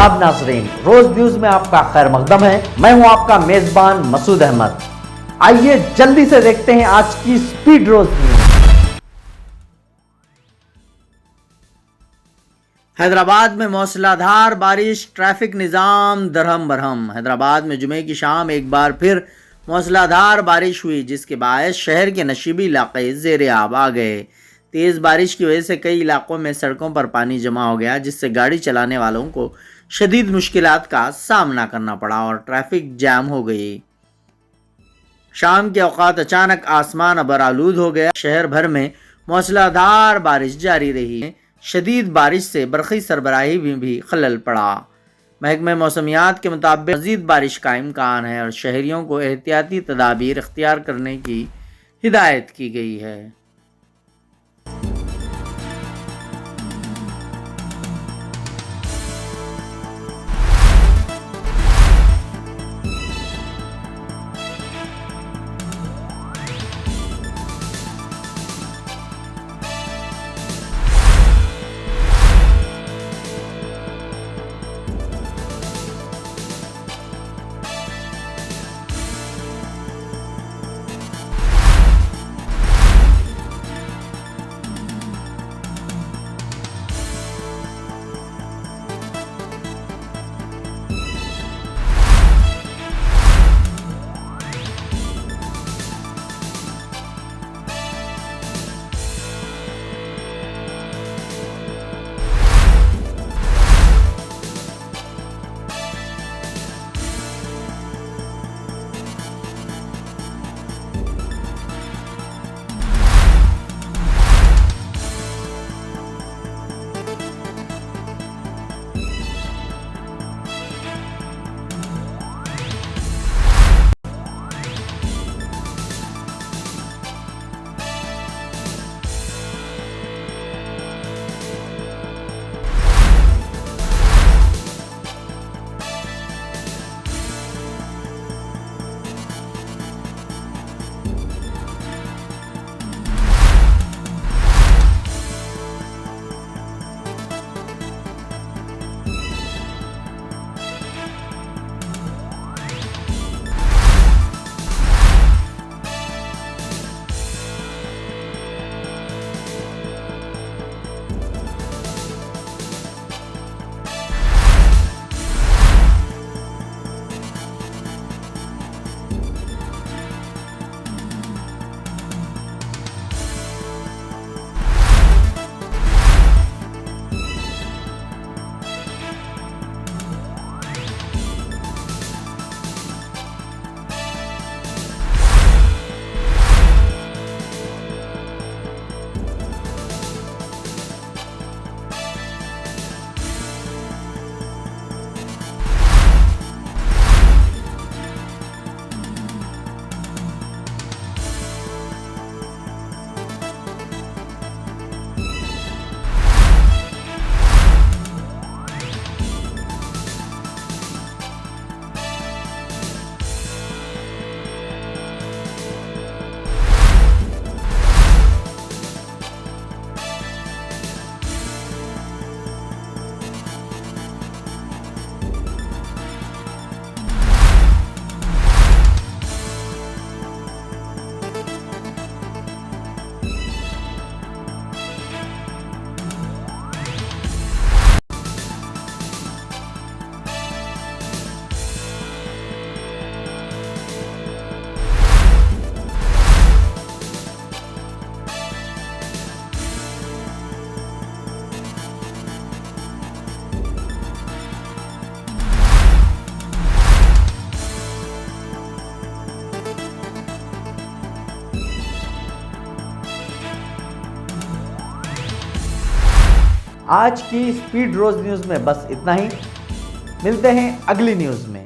आदाब नाज़रीन, रोज न्यूज में आपका खैर मकदम है। मैं हूं आपका मेजबान मसूद अहमद। आइए जल्दी से देखते हैं आज की स्पीड रोज न्यूज। हैदराबाद में मौसलाधार बारिश, ट्रैफिक निजाम दरहम बरहम। हैदराबाद में जुमे की शाम एक बार फिर मौसलाधार बारिश हुई, जिसके बायस शहर के नशीबी इलाके ज़ेरे आब आ गए। तेज़ बारिश की वजह से कई इलाकों में सड़कों पर पानी जमा हो गया, जिससे गाड़ी चलाने वालों को शदीद मुश्किलात का सामना करना पड़ा और ट्रैफिक जैम हो गई। शाम के औकात अचानक आसमान अबरालूद हो गया। शहर भर में मौसलाधार बारिश जारी रही। शदीद बारिश से बरक़ी सरबराही में भी खलल पड़ा। महकमे मौसमियात के मुताबिक मज़ीद बारिश का इम्कान है और शहरियों को एहतियाती तदाबीर इख्तियार करने की हिदायत की गई है। आज की स्पीड रोज न्यूज में बस इतना ही। मिलते हैं अगली न्यूज में।